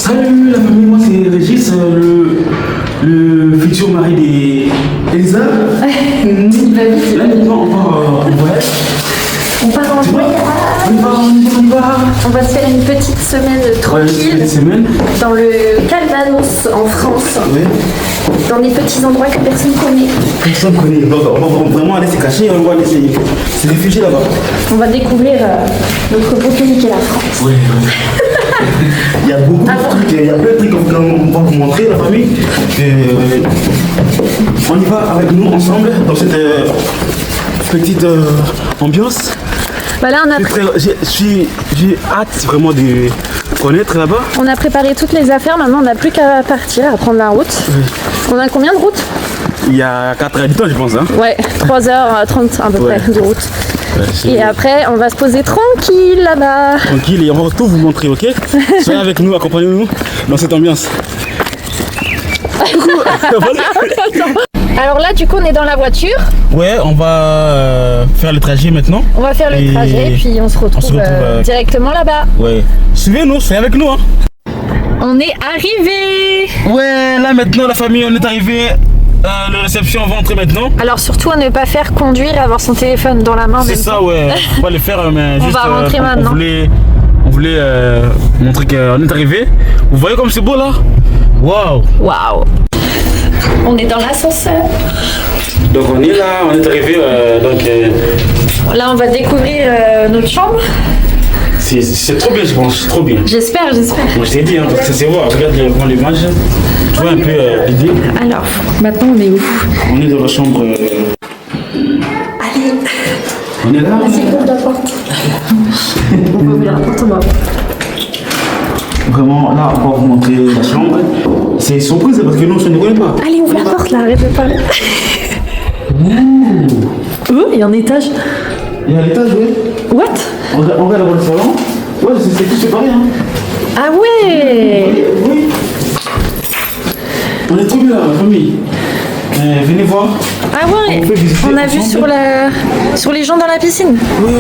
Salut la famille, moi c'est Régis, le futur mari d'Elisa. Là maintenant on part en voyage. On part en voyage. On va se faire une petite semaine tranquille dans le Calvados en France. Oui. Dans des petits endroits que personne connaît. Personne connaît. On va vraiment aller se cacher, on va aller se réfugier là-bas. On va découvrir notre beau pays qu'est la France. Oui. Il y a beaucoup de trucs, il y a plein de trucs qu'on va vous montrer, la famille. On y va avec nous ensemble dans cette petite ambiance. Bah là, J'ai hâte vraiment de connaître là-bas. On a préparé toutes les affaires, maintenant on n'a plus qu'à partir, à prendre la route. Oui. On a combien de routes? Il y a 4 habitants je pense. Hein. Ouais, 3h30 à peu près de route. Ouais, et après on va se poser tranquille là-bas. Tranquille et on va tout vous montrer, ok? Soyez avec nous, accompagnez-nous dans cette ambiance. Alors là, du coup, on est dans la voiture. Ouais, on va faire le trajet maintenant. On va faire le trajet, puis on se retrouve directement là-bas. Ouais. Suivez-nous, soyez avec nous. Hein. On est arrivé. Ouais, là maintenant, la famille, on est arrivé. La réception, on va entrer maintenant. Alors surtout, à ne pas faire conduire, avoir son téléphone dans la main. C'est ça, ouais. On va le faire, mais juste. On va rentrer maintenant. On voulait montrer qu'on est arrivé. Vous voyez comme c'est beau là? Waouh. Waouh. On est dans l'ascenseur. Donc on est là, on est arrivé. Là, on va découvrir notre chambre. C'est trop bien, je pense, trop bien. J'espère. Moi je t'ai dit, hein, parce que c'est voir, regarde l'image. Tu vois un peu l'idée. Alors, maintenant on est où? On est dans la chambre. Allez. On est là. Vas-y, ouvre la porte. On va ouvrir la porte, on va. Vraiment, là, on va vous montrer la chambre. C'est surprise parce que nous, on ne connaît pas. Allez, ouvre la porte là, arrête de parler. Oh, il y a un étage. Il y a l'étage, oui. What? On regarde dans le salon. Ouais, c'est tout séparé. Hein. Ah ouais. Oui. On est trop bien là, la famille. Venez voir. Ah ouais. On a vu sur les gens dans la piscine. Oui.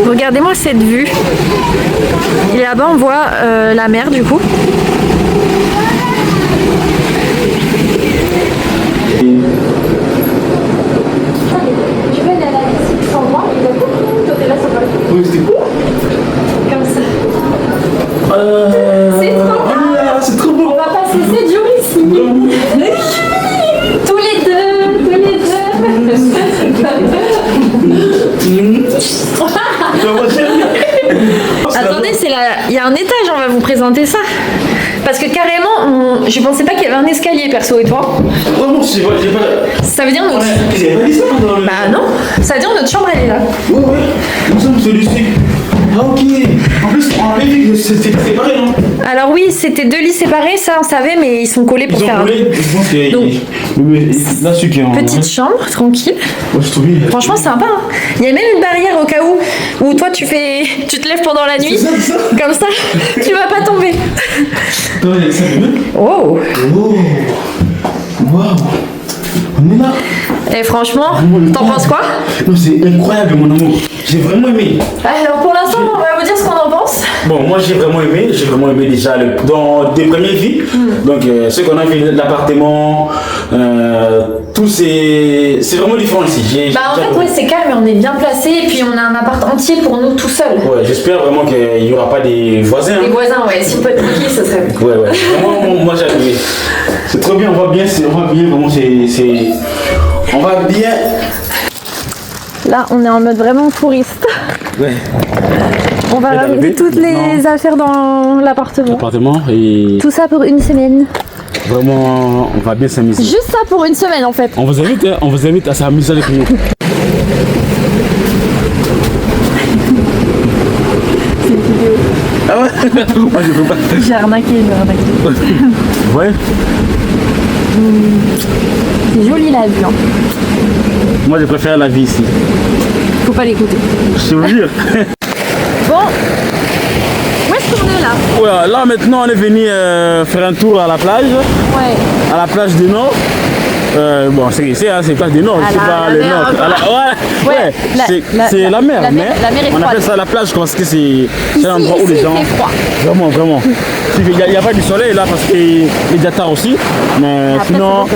Regardez-moi cette vue. Et là-bas, on voit la mer du coup. Tu veux aller à la piscine sans moi? Oui, c'était cool. Comme ça. C'est trop beau. On va passer 7 jours ici. Tous les deux. Attendez, il y a un étage, on va vous présenter ça. Parce que carrément, je pensais pas qu'il y avait un escalier, perso, et toi? Ouais, moi, j'ai pas. Ça veut dire notre... Vous avez pas dit ça dans le... Bah non, ça veut dire notre chambre, elle est là. Ouais, nous sommes celui-ci. Ah ok. En plus, on avait vu que c'était séparé, non? Alors oui, c'était 2 lits séparés, ça on savait, mais ils sont collés pour faire un... Je pense que... Donc, là, celui qui est en... Petite chambre, tranquille. Ouais, je trouve bien. Franchement, sympa. Hein. Il y a même une barrière au cas où toi tu te lèves pendant la nuit. C'est ça. Comme ça, tu vas pas tomber. Attends, ça fait bien. Oh. Waouh. On est là. Et franchement, t'en penses quoi? Non, c'est incroyable, mon amour. J'ai vraiment aimé. Alors pour l'instant, on va vous dire ce qu'on en pense. Bon, moi j'ai vraiment aimé déjà dans des premières vies. Donc ce qu'on a vu, l'appartement, tout c'est vraiment différent ici. En fait, ouais, c'est calme, on est bien placé et puis on a un appart entier pour nous tout seul. Ouais, j'espère vraiment qu'il n'y aura pas des voisins. Des voisins, ouais, si on peut être tranquille, ça serait bien. Ouais. Vraiment, moi j'ai aimé. C'est trop bien, on va bien, vraiment on va bien. Là, on est en mode vraiment touriste. Ouais. On va ramener toutes les affaires dans l'appartement. Et tout ça pour une semaine. Vraiment, on va bien s'amuser. Juste ça pour une semaine en fait. On vous invite à s'amuser avec nous. C'est une vidéo. Ah ouais. Moi je peux pas. J'ai arnaqué. Ouais. C'est joli la vue. Hein. Moi je préfère la vie ici. Faut pas l'écouter. Je te jure. Bon. Où est-ce qu'on est là? Ouais, là maintenant on est venu faire un tour à la plage. Ouais. À la plage du Nord. Bon, c'est pas du nord, c'est pas le nord. Ouais, c'est la mer, mais on appelle ça la plage parce que c'est un endroit où les gens. Vraiment, vraiment. Il n'y a pas du soleil là parce qu'il est déjà tard aussi, mais sinon,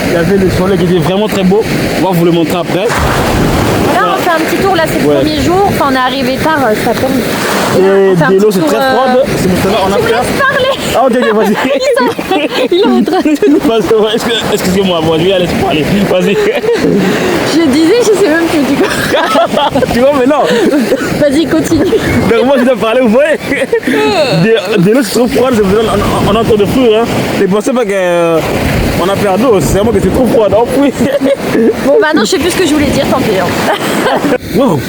il y avait le soleil qui était vraiment très beau. On va vous le montrer après. Voilà, on fait un petit tour là, c'est le premier jour. Enfin, on est arrivé tard, ça tombe. Et de l'eau c'est très froide. C'est pour cela on a fait. Parler. Ah ok, vas-y. Il arrêtera. Excusez-moi, moi je vais aller te parler. Vas-y. Je disais, je sais même plus du coup. Tu vois, mais non. Vas-y, continue. Donc moi je dois parler, vous voyez. De l'eau c'est trop froide, on entend de fou. Hein. Ne pensez pas qu'on a perdu d'eau, c'est vraiment que c'est trop froid. Oh, oui. Bon bah non, je sais plus ce que je voulais dire, tant pis. Hein. Wow.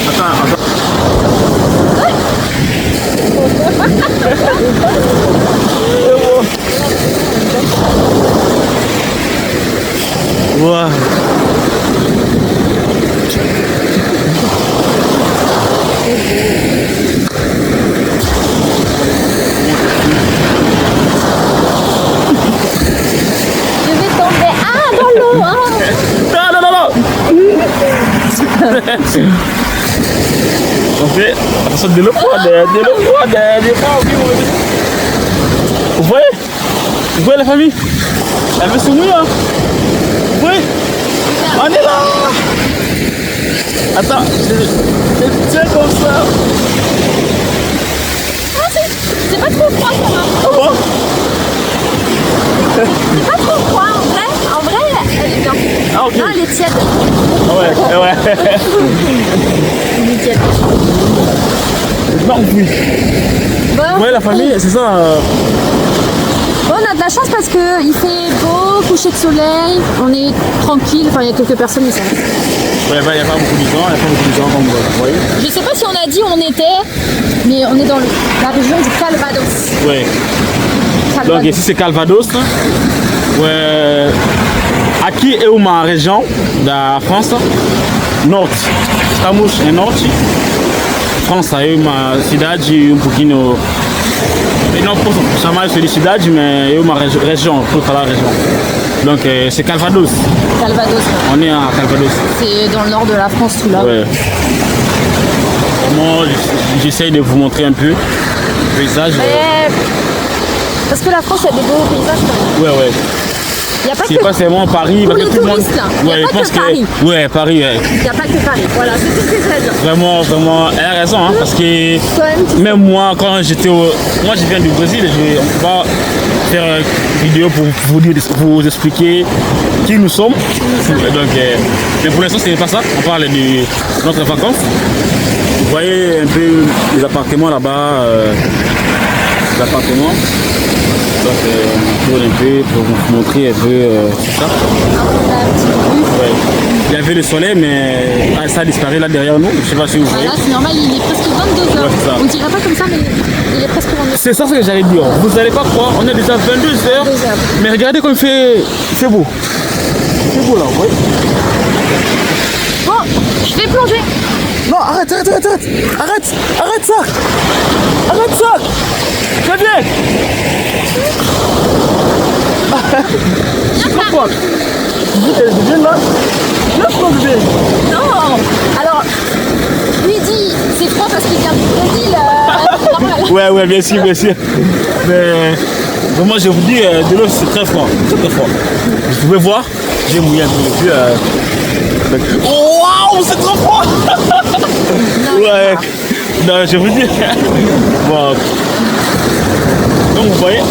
Attends. Wow. Je vais tomber. Ah, dans l'eau. Hein. Non. On fait attention de l'eau froide, Vous voyez la famille? Elle veut se mouiller, hein? Vous voyez? On est là! Attends, tiens comme ça. Ah, c'est pas trop froid, ça va. Ah bon? C'est pas trop froid, en vrai, elle est bien. Ah ok. Non, elle est tiède. Ouais. Elle est tiède. Non, oui. Bon, Ouais, la famille, c'est ça. Bon, on a de la chance parce qu'il fait beau, coucher de soleil, on est tranquille, enfin il y a quelques personnes ici. Ouais, bah, il n'y a pas beaucoup de gens, comme vous voyez. Je sais pas si on a dit où on était, mais on est dans la région du Calvados. Ouais. Calvados. Donc ici c'est Calvados. Ouais. Aqui é uma região da França, norte. Estamos em norte. França é uma cidade pouquinho. Eu não posso chamar isso de cidade, mais é uma région, pour falar région. Donc c'est Calvados. Calvados. On est à Calvados. C'est dans le nord de la France, tout là. Ouais. Moi, j'essaye de vous montrer un peu le paysage. Mais... Parce que la France, il y a des beaux paysages quand même. Ouais. Il y a pas C'est que pas seulement Paris, pour parce les que tout le monde. touristes, là. Il y a Ouais, pas je pense que Paris. Ouais, Paris, ouais. Il n'y a pas que Paris. Voilà, c'est tout ce que je voulais dire. Vraiment, elle a raison, hein, parce que Toi-même, tu même moi, quand j'étais moi je viens du Brésil, on ne peut pas faire une vidéo pour vous expliquer qui nous sommes. Donc, mais pour l'instant, ce n'est pas ça. On parle de notre vacances. Vous voyez un peu les appartements là-bas. Les appartements. Donc, on tourne un peu pour vous montrer un peu ça. Ouais. Il y avait le soleil, mais ça a disparu là derrière nous. Je ne sais pas si vous voyez. Là, c'est normal, il est presque 22h. Ouais, c'est ça. On ne dirait pas comme ça, mais il est presque 22h. C'est ça ce que j'allais dire. Vous n'allez pas croire, on est déjà 22h. Mais regardez comme il fait beau. C'est beau là, vous voyez. Bon, je vais plonger. Non, arrête ça. Je viens. Je comprends. Je viens là. Je viens. Non. Alors, lui dit, c'est froid parce qu'il vient du Brésil. Ouais, bien sûr. Mais vraiment, je vous dis, de l'eau, c'est très froid. Vous pouvez voir, j'ai mouillé un peu depuis. Waouh, c'est trop froid. Ouais. Non, je vous dis. Bon. Donc, vous voyez,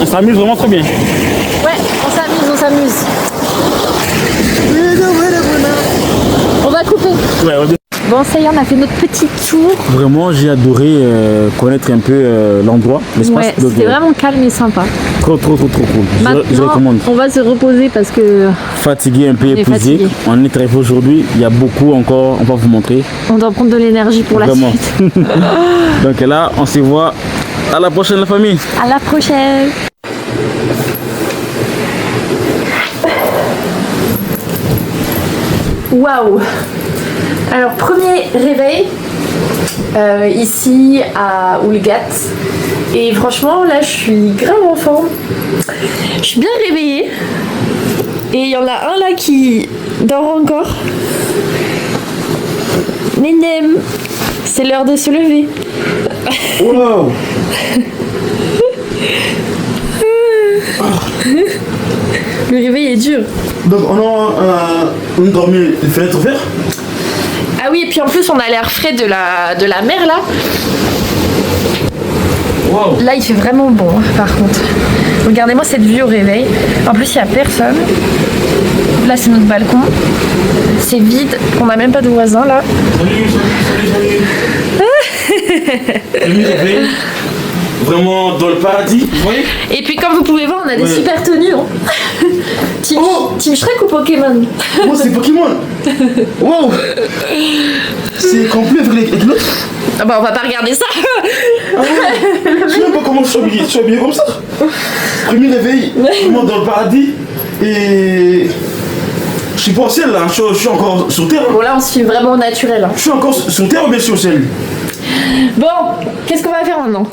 on s'amuse vraiment très bien. Ouais, on s'amuse. On va couper. Ouais. Bon, ça y est, on a fait notre petit tour. Vraiment, j'ai adoré connaître un peu l'endroit, l'espace. Ouais, c'était vraiment calme et sympa. Trop cool. Je recommande. On va se reposer parce que... Fatigué, un peu épuisé. On est très beau aujourd'hui. Il y a beaucoup encore, on va vous montrer. On doit prendre de l'énergie pour vraiment. La suite. Donc là, on se voit à la prochaine, la famille. À la prochaine. Waouh. Alors, premier réveil ici à Oulgat. Et franchement, là, je suis grave en forme. Je suis bien réveillée. Et il y en a un là qui dort encore. Nenem, c'est l'heure de se lever. Wow. Le réveil est dur. Donc on a dormi les fenêtres ouvertes. Ah oui, et puis en plus on a l'air frais de la mer là. Wow. Là il fait vraiment bon par contre. Regardez-moi cette vue au réveil. En plus il n'y a personne. Là c'est notre balcon. C'est vide. On n'a même pas de voisins là. Salut. Vraiment dans le paradis, vous voyez? Et puis comme vous pouvez voir on a des super tenues. Hein. Team Shrek ou Pokémon? Oh c'est Pokémon. Wow. C'est complet avec l'autre. Ah bah on va pas regarder ça. Ah ouais. Je sais même pas comment je suis habillé comme ça. Premier réveil, vraiment dans le paradis. Et je suis pas au ciel là, je suis encore sur terre. Bon là on se filme vraiment au naturel. Hein. Je suis encore sur terre ou bien je suis au ciel? Bon, qu'est-ce qu'on va faire maintenant?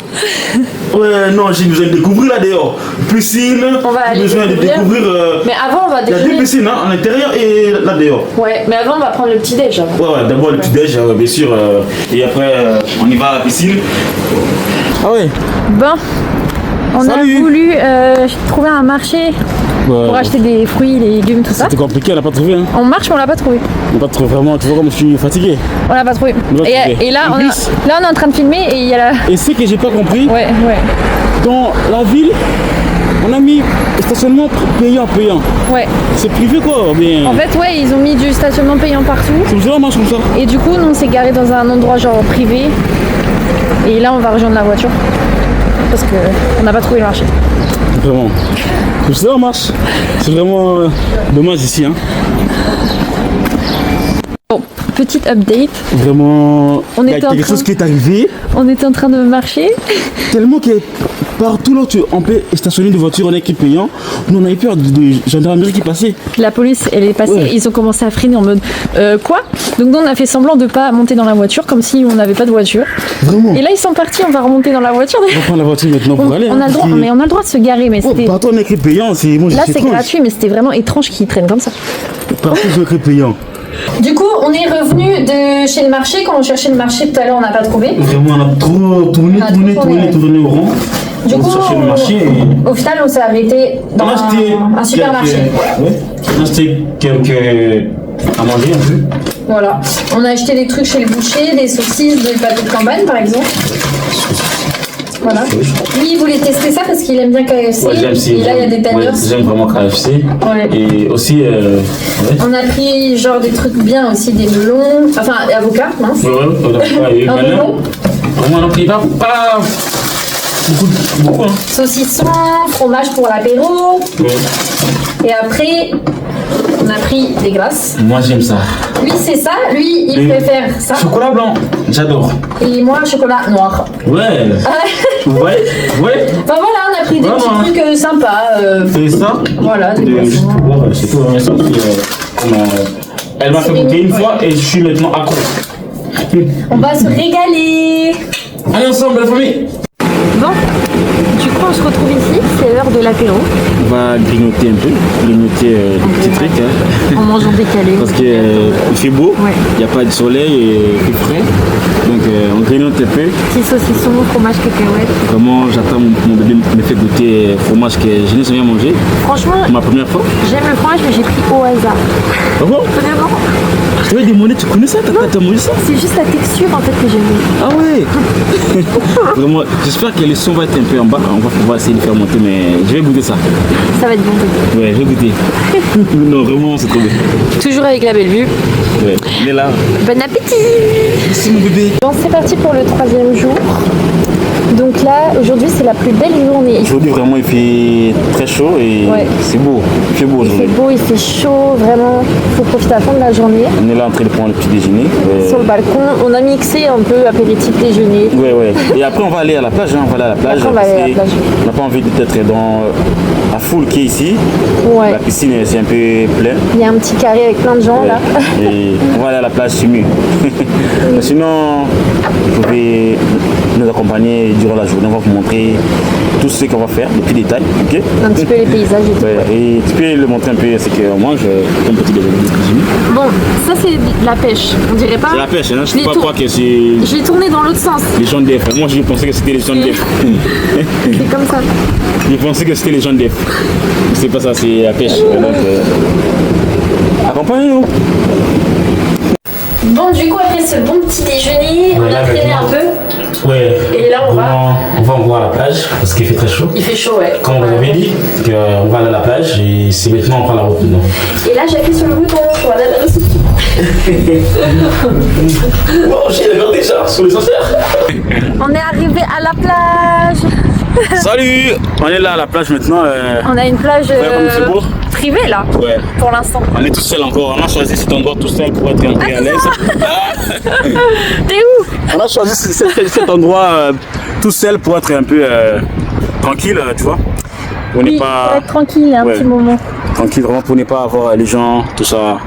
Ouais, non, j'ai besoin de découvrir là dehors. Piscine, On va aller j'ai besoin de découvrir. Mais avant, on va Il y a découvrir. deux piscines hein, à l'intérieur et là dehors. Ouais, mais avant, on va prendre le petit déj. Ouais, d'abord le petit déj, bien sûr. Et après, on y va à la piscine. Ah ouais. Bon, on Salut. a voulu trouver un marché pour acheter des fruits, des légumes, tout ça. C'était compliqué, on l'a pas trouvé. Hein. On marche, mais on l'a pas trouvé. On l'a pas trouvé vraiment, tu vois comme je suis fatigué. On l'a pas trouvé. l'a trouvé. Et là, En on plus- là, on est en train de filmer et il y a la. Et ce que j'ai pas compris, Ouais. dans la ville, on a mis stationnement payant. Ouais. C'est privé quoi, ou bien. En fait, ouais, ils ont mis du stationnement payant partout. C'est vraiment marche comme ça. Et du coup, nous, on s'est garé dans un endroit genre privé. Et là, on va rejoindre la voiture. Parce que on n'a pas trouvé le marché. Vraiment. C'est ça marche. C'est vraiment dommage ici. Hein. Bon, petite update. Vraiment, On il y a était en quelque train- chose qui est arrivé. On était en train de marcher. Tellement que partout là où on peut stationner des voitures en équipe payant, nous on avait peur de gendarmerie qui passait. La police, elle est passée. Ouais. Ils ont commencé à freiner en mode quoi? Donc nous, on a fait semblant de pas monter dans la voiture comme si on n'avait pas de voiture. Vraiment. Et là, ils sont partis. On va remonter dans la voiture. On va prendre la voiture maintenant pour aller. On a le droit, mais on a le droit de se garer. Mais c'était Partout en équipe payant, c'est moi là, je suis c'est étrange. gratuit, mais c'était vraiment étrange qu'ils traînent comme ça. Partout en équipe payant. Du coup, on est revenu de chez le marché. Quand on cherchait le marché tout à l'heure, on n'a pas trouvé. Vraiment, on a trop tourné au rond. Du On coup, cherchait le marché et au final, on s'est arrêté dans on a acheté un supermarché. On a acheté quelques à manger un peu. Voilà. On a acheté des trucs chez le boucher, des saucisses, des pâtés de campagne, par exemple. Voilà. Lui, il voulait tester ça parce qu'il aime bien KFC. Ouais, Et là, il y a des tenders. j'aime vraiment KFC. Ouais. Et aussi, On a pris genre des trucs bien aussi, des melons. Enfin, avocats, mince. on a pris Un melon. Vraiment, on a pris pas beaucoup. Hein. Saucisson, fromage pour l'apéro. Ouais. Et après, on a pris des glaces. Moi, j'aime ça. Lui, c'est ça. Lui, il Et préfère ça. Chocolat blanc, j'adore. Et moi, chocolat noir. Ouais. Ouais. Enfin voilà, on a pris des Vraiment. petits trucs sympas. C'est ça. Voilà, des poissons. C'est tout. Mais ça aussi, elle m'a fait goûter une fois et je suis maintenant accro. On va se régaler. Allez ensemble, la famille. Bon, du coup, on se retrouve ici. C'est l'heure de l'apéro. On va grignoter un peu, des petits trucs. Hein. En mangeant décalé. Parce qu'il fait beau, Ouais. il n'y a pas de soleil et il fait frais. Donc on grignote un peu. Petit saucisson, fromage cacahuète. Comment j'attends mon bébé me fait goûter fromage que je n'ai jamais mangé. Franchement, Ma première fois. j'aime le fromage, mais j'ai pris au hasard. Ah bon? Vraiment, Je t'avais demandé, tu connais ça? T'as mangé ça? c'est juste la texture en fait que j'aime bien. Ah ouais. Vraiment, j'espère que le son va être un peu en bas. On va pouvoir essayer de faire monter, mais je vais goûter ça. Ça va être bon. Ouais, je vais goûter. Non, vraiment, c'est trop bien. Toujours avec la belle vue. Ouais, il est là. Bon appétit! Merci mon bébé. Bon, c'est parti pour le 3e jour. Donc là, aujourd'hui, c'est la plus belle journée. Aujourd'hui, vraiment, il fait très chaud et Ouais. c'est beau. Il fait beau Il fait aujourd'hui. beau, il fait chaud, vraiment. Il faut profiter à fond de la journée. On est là en train de prendre le petit déjeuner. Sur le balcon, on a mixé un peu apéritif déjeuner. Ouais. Et après, on va aller à la plage. Hein. On va aller à la plage. Après, on va aller à la parce que plage. On n'a pas envie d'être dans la foule qui est ici. Ouais. La piscine, c'est un peu plein. Il y a un petit carré avec plein de gens là. Et on va aller à la plage, c'est mieux. Mais sinon, vous pouvez nous accompagner durant la journée. On va vous montrer tout ce qu'on va faire, les petits détails. Ok? Un petit peu les paysages et tout. Ouais, et tu peux le montrer un peu ce qu'on mange, un petit déjeuner. Bon, ça c'est de la pêche, on dirait pas. C'est la pêche, hein? Je l'ai ne sais pas tour- quoi que c'est. Je l'ai tourné dans l'autre sens. Les gens d'EF. Moi, je pensais que c'était les gens d'EF. C'est comme ça. Je pensais que c'était les gens d'EF. C'est pas ça, c'est la pêche. Donc, accompagnez-nous. Bon, du coup, après ce bon petit déjeuner, on a traîné un peu. Ouais. Et là, on va. On va voir la plage parce qu'il fait très chaud. Il fait chaud, ouais. Comme vous avez dit, on va aller à la plage et c'est maintenant on prend la route maintenant. Et là, j'appuie sur le bouton pour aller à la réception. Wow, j'ai la déjà sur les enchères. On est arrivé à la plage. Salut! On est là à la plage maintenant. On a une plage comme c'est beau. privée là, Ouais. pour l'instant. On est tout seul encore. On a choisi cet endroit tout seul pour être un peu à l'aise. T'es où? On a choisi cet endroit tout seul pour être un peu tranquille, tu vois. On n'est Oui, pas pour être tranquille un Ouais. petit moment. tranquille vraiment pour ne pas avoir les gens, tout ça.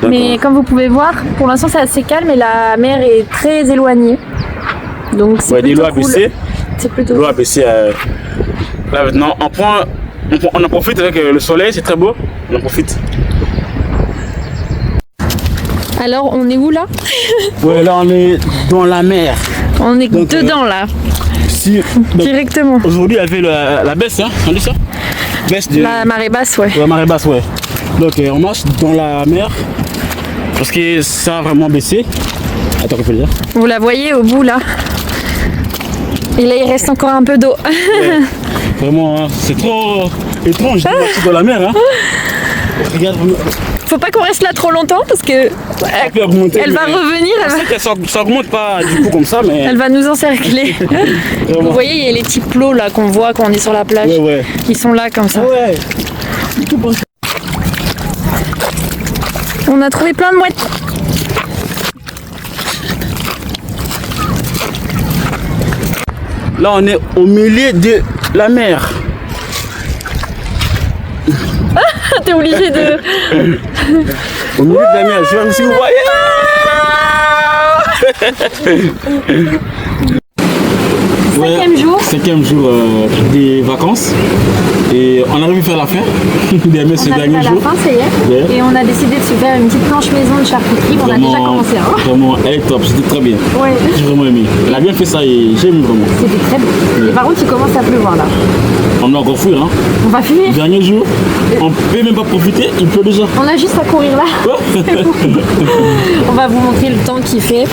Donc, Mais comme vous pouvez voir, pour l'instant c'est assez calme et la mer est très éloignée. Donc c'est ouais, plutôt l'eau a cool. baissé. C'est plutôt L'eau a baissé. Là maintenant, on en profite avec le soleil, c'est très beau. On en profite. Alors on est où là? Ouais, là on est dans la mer. On est Donc, dedans là, Si, donc, directement. aujourd'hui, il y avait la baisse, hein, on dit ça? Baisse de La marée basse, ouais. la marée basse, ouais. Donc on marche dans la mer parce que ça a vraiment baissé. Attends, on peut le dire. Vous la voyez au bout là. Et là il reste encore un peu d'eau. Vraiment, hein, c'est trop étrange de marcher dans la mer. Hein. Regarde, Faut pas qu'on reste là trop longtemps parce que ça peut augmenter. elle va mais- revenir, Ça augmente pas du coup comme ça, mais elle va nous encercler. Vous voyez, il y a les petits plots là qu'on voit quand on est sur la plage. ouais, ouais. Ils sont là comme ça. Ouais. On a trouvé plein de mouettes. Là, on est au milieu de la mer. T'es obligé de. Au milieu de la mer, je sais pas si vous voyez. Cinquième jour. Cinquième jour des vacances. Et on arrive à faire la fin. Des ces On arrive derniers à la jours. fin, ça y est. Ouais. Et on a décidé de se faire une petite planche maison de charcuterie. On a déjà commencé. Hein. Vraiment, elle est top, c'était très bien. Ouais. J'ai vraiment aimé. Elle a bien fait ça et j'ai aimé vraiment. C'était très beau. Et par contre, il commence à pleuvoir là. On a encore fuir, hein. On va fuir. Dernier jour, on peut même pas profiter, il pleut déjà. On a juste à courir là. On va vous montrer le temps qu'il fait.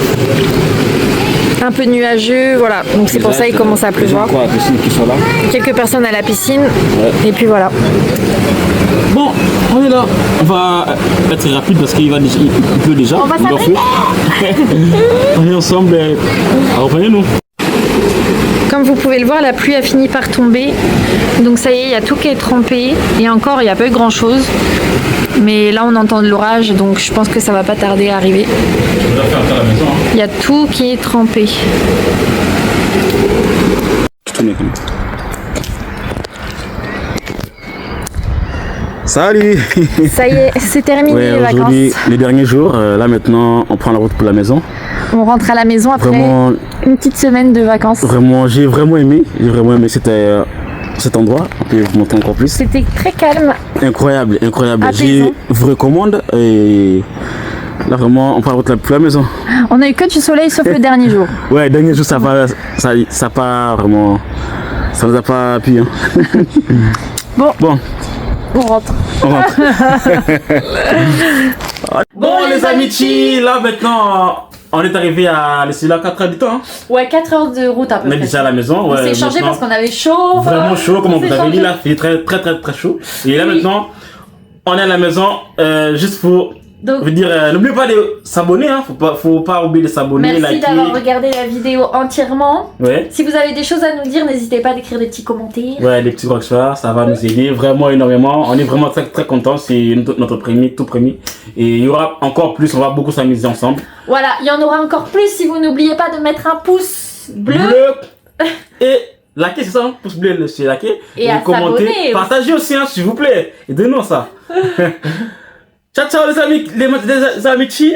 Un peu nuageux, voilà. Donc c'est pour ça qu'il commence à pleuvoir. Quoi, les signes qui sont là. Quelques personnes à la piscine. Et puis voilà. Bon, on est là. On va être rapide parce qu'il pleut déjà. On va doit s'abriter. fuir. On est ensemble. Accompagnez-nous. Comme vous pouvez le voir, la pluie a fini par tomber. Donc ça y est, il y a tout qui est trempé. Et encore, il n'y a pas eu grand chose. Mais là, on entend de l'orage, donc je pense que ça va pas tarder à arriver. On va faire à la maison. Hein. Il y a tout qui est trempé. Salut. Ça y est, c'est terminé Ouais, les vacances. aujourd'hui, les derniers jours. Là maintenant, on prend la route pour la maison. On rentre à la maison après Vraiment, une petite semaine de vacances. vraiment, j'ai vraiment aimé. J'ai vraiment aimé cet endroit. On peut vous montrer encore plus. C'était très calme. Incroyable, incroyable. Apaisant. Je vous recommande. Et là vraiment, on prend la route pour la maison. On a eu que du soleil sauf le dernier jour. Ouais, dernier jour, ça pas vraiment. Ça nous a pas appuyé. Hein. Bon, Bon, on rentre. on rentre. Bon, les amis, là maintenant, on est arrivé à laisser là 4 heures du temps. Hein. Ouais, 4 heures de route à peu On est près. déjà à la maison. On Ouais, s'est échangé maintenant, parce qu'on avait chaud. vraiment chaud, comme On vous s'est avez dit, échangé. là, il fait très chaud. Et là Oui. maintenant, on est à la maison juste pour Donc, vous dire, n'oubliez pas de s'abonner, hein. Faut pas oublier de s'abonner, merci liker. d'avoir regardé la vidéo entièrement. Ouais. Si vous avez des choses à nous dire, n'hésitez pas à écrire des petits commentaires. Ouais, les petits rockstars, ça va nous aider vraiment énormément. On est vraiment très contents. C'est notre tout premier. Et il y aura encore plus. On va beaucoup s'amuser ensemble. Voilà, il y en aura encore plus si vous n'oubliez pas de mettre un pouce bleu. Et liker, c'est ça, hein? Pouce bleu, c'est liker. Et à commenter. s'abonner. Partagez aussi, hein, s'il vous plaît. Et donnez-nous ça. Ciao, ciao les amis, les amis.